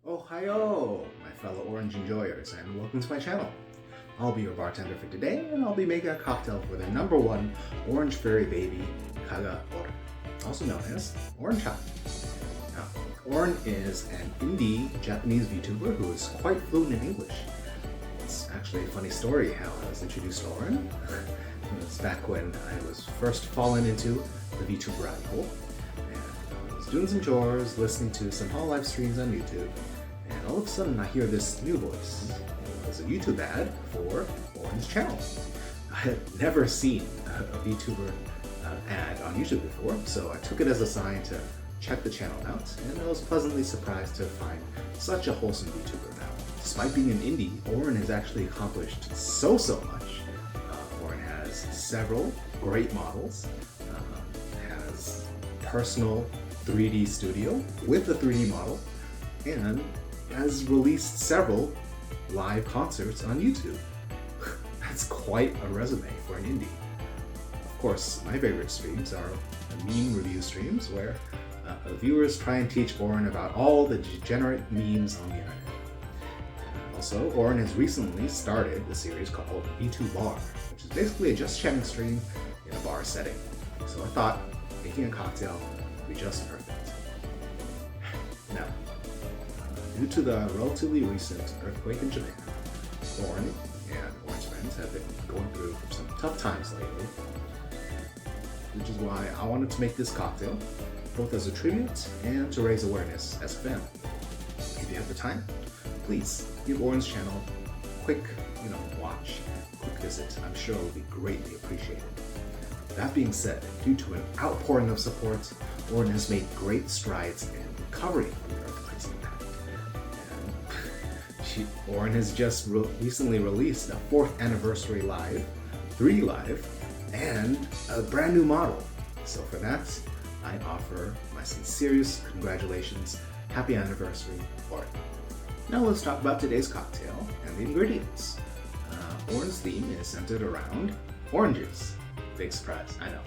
Ohio, my fellow orange enjoyers, and welcome to my channel. I'll be your bartender for today, and I'll be making a cocktail for the #1 orange fairy baby, Kaga Oren, also known as Oren Ch. Now, Oren is an indie Japanese VTuber who is quite fluent in English. It's actually a funny story how I was introduced to Oren. It was back when I was first fallen into the VTuber rabbit hole. I was doing some chores, listening to some live streams on YouTube, and all of a sudden I hear this new voice. It was a YouTube ad for Oren's channel. I had never seen a VTuber ad on YouTube before, so I took it as a sign to check the channel out, and I was pleasantly surprised to find such a wholesome VTuber now. Despite being an indie, Oren has actually accomplished so much. Oren has several great models, has personal 3D studio with a 3D model, and has released several live concerts on YouTube. That's quite a resume for an indie. Of course, my favorite streams are the meme review streams where viewers try and teach Oren about all the degenerate memes on the internet. Also, Oren has recently started a series called vtuber, which is basically a just chatting stream in a bar setting. So I thought making a cocktail would be just perfect. Now, due to the relatively recent earthquake in Japan, Oren and Oren's friends have been going through some tough times lately, which is why I wanted to make this cocktail, both as a tribute and to raise awareness as a family. If you have the time, please give Oren's channel a quick, watch, quick visit. I'm sure it will be greatly appreciated. That being said, due to an outpouring of support, Oren has made great strides in recovering from the earthquake's impact. And Oren has just recently released a 4th anniversary live, 3D live, and a brand new model. So for that, I offer my sincerest congratulations. Happy anniversary, Oren. Now let's talk about today's cocktail and the ingredients. Oren's theme is centered around oranges. Big surprise, I know.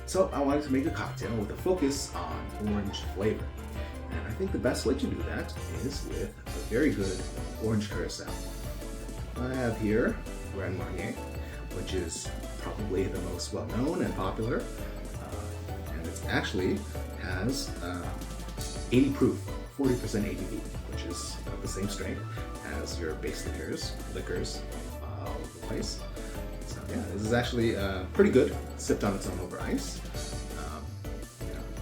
So I wanted to make a cocktail with a focus on orange flavor. And I think the best way to do that is with a very good orange Curacao. I have here Grand Marnier, which is probably the most well-known and popular. And it actually has 80 proof, 40% ABV, which is the same strength as your base liquors all over the place. So yeah, this is actually pretty good, sipped on its own over ice.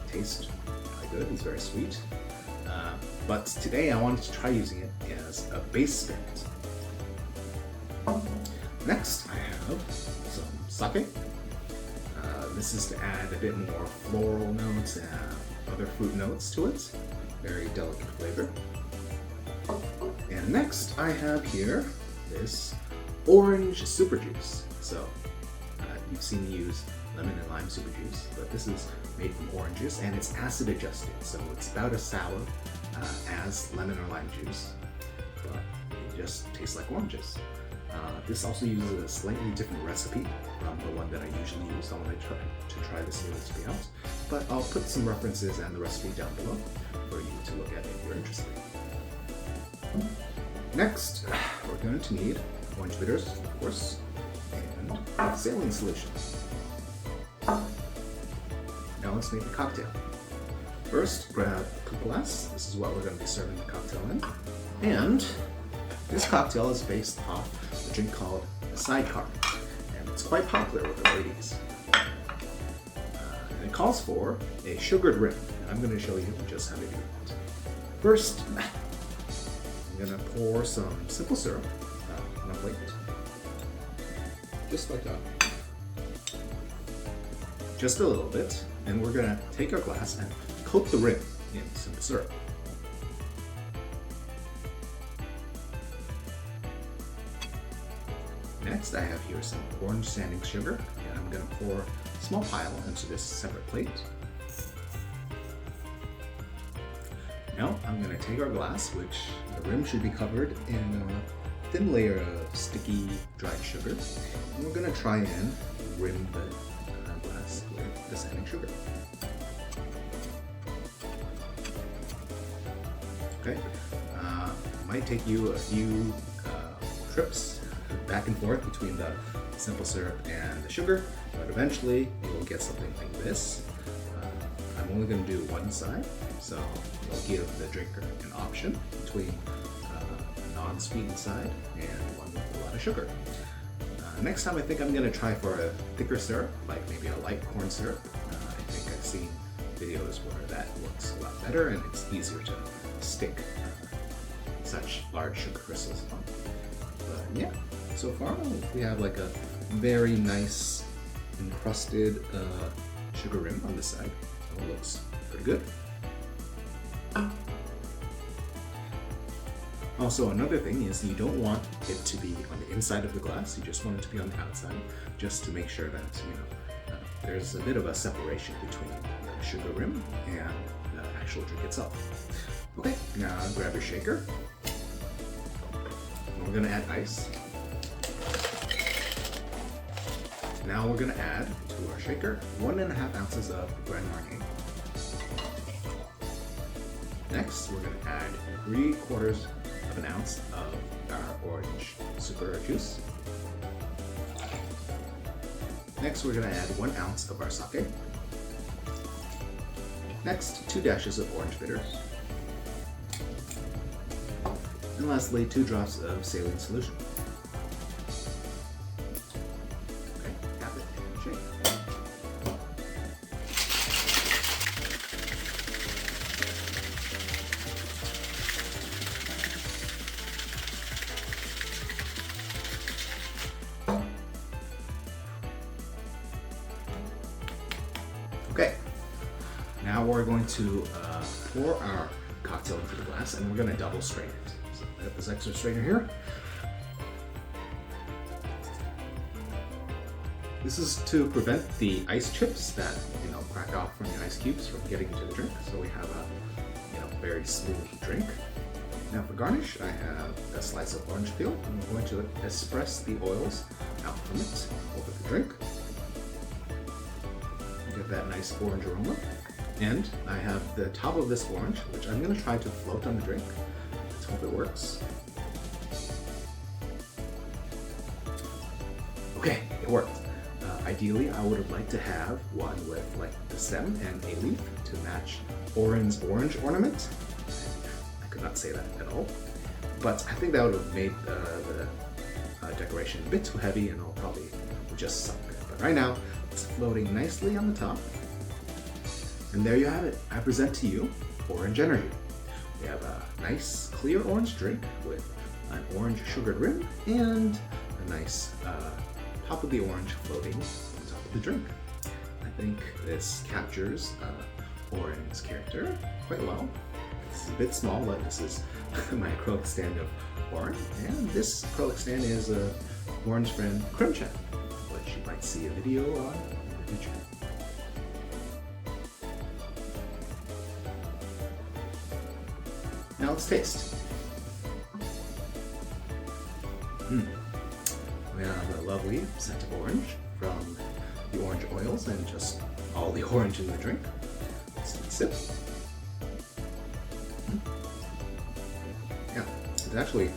Tastes really good, it's very sweet. But today I wanted to try using it as a base spirit. Next I have some sake. This is to add a bit more floral notes and other fruit notes to it. Very delicate flavor. And next I have here this orange super juice. So you've seen me use lemon and lime super juice, but this is made from oranges and it's acid adjusted, so it's about as sour as lemon or lime juice, but it just tastes like oranges. This also uses a slightly different recipe from the one that I usually use when I try this new recipe out, but I'll put some references and the recipe down below for you to look at if you're interested. Next, we're going to need orange bitters, of course, and saline solution. Now let's make the cocktail. First, grab a coupe glass. This is what we're going to be serving the cocktail in. And this cocktail is based off a drink called Sidecar, and it's quite popular with the ladies. And it calls for a sugared rim, and I'm going to show you just how to do that. First, I'm going to pour some simple syrup on a plate, just like that. Just a little bit, and we're going to take our glass and coat the rim in simple syrup. Next, I have here some orange sanding sugar, and I'm going to pour a small pile into this separate plate. Now, I'm going to take our glass, which the rim should be covered in a thin layer of sticky dried sugar, and we're going to try and rim the glass with the sanding sugar. Okay, might take you a few trips back and forth between the simple syrup and the sugar, but eventually you will get something like this. I'm only going to do one side, so it'll give the drinker an option between a non-sweetened side and one with a lot of sugar. Next time I think I'm going to try for a thicker syrup, like maybe a light corn syrup. I think I've seen videos where that works a lot better and it's easier to stick such large sugar crystals on. But yeah, so far we have like a very nice encrusted sugar rim on this side. So it looks pretty good. Also, another thing is you don't want it to be on the inside of the glass. You just want it to be on the outside, just to make sure that there's a bit of a separation between the sugar rim and the actual drink itself. Okay, now grab your shaker. And we're gonna add ice. Now we're gonna add to our shaker 1.5 ounces of Grand Marnier. Next, we're gonna add 3/4 of an ounce of our orange super juice. Next, we're gonna add 1 ounce of our sake. Next, 2 dashes of orange bitters. And lastly, 2 drops of saline solution. Okay, tap it and shake. Okay, now we're going to pour our cocktail into the glass and we're going to double strain it. So I have this extra strainer here. This is to prevent the ice chips that crack off from the ice cubes from getting into the drink. So we have a very smooth drink. Now for garnish, I have a slice of orange peel. I'm going to espress the oils out from it over the drink. Get that nice orange aroma. And I have the top of this orange, which I'm going to try to float on the drink. Let's hope it works. Okay, it worked. Ideally, I would have liked to have one with like the stem and a leaf to match Oren's orange ornament. I could not say that at all. But I think that would have made the decoration a bit too heavy and it'll probably just suck. But right now, it's floating nicely on the top. And there you have it. I present to you Orange Energy. We have a nice clear orange drink with an orange sugared rim and a nice top of the orange floating on top of the drink. I think this captures Oren's character quite well. This is a bit small, but this is my acrylic stand of Oren. And this acrylic stand is Oren's friend Crimchat, which you might see a video on in the future. Now let's taste. We have a lovely scent of orange from the orange oils and just all the orange in the drink. Let's sip. Yeah, it's actually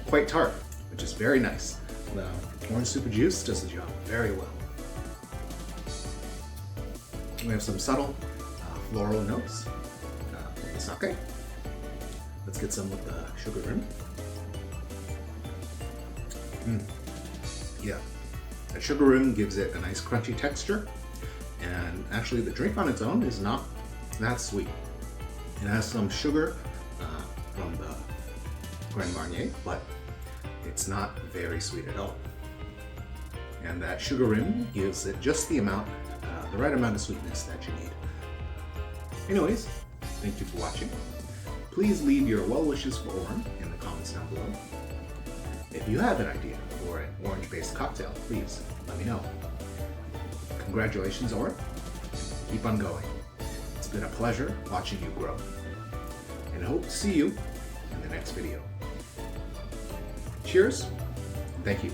quite tart, which is very nice. The orange super juice does the job very well. We have some subtle floral notes with the sake. Let's get some with the sugar rim. Yeah, the sugar rim gives it a nice crunchy texture, and actually the drink on its own is not that sweet. It has some sugar from the Grand Marnier, but it's not very sweet at all. And that sugar rim gives it just the amount, the right amount of sweetness that you need. Anyways, thank you for watching. Please leave your well wishes for Oren in the comments down below. If you have an idea for an orange-based cocktail, please let me know. Congratulations, Oren. Keep on going. It's been a pleasure watching you grow. And I hope to see you in the next video. Cheers, and thank you.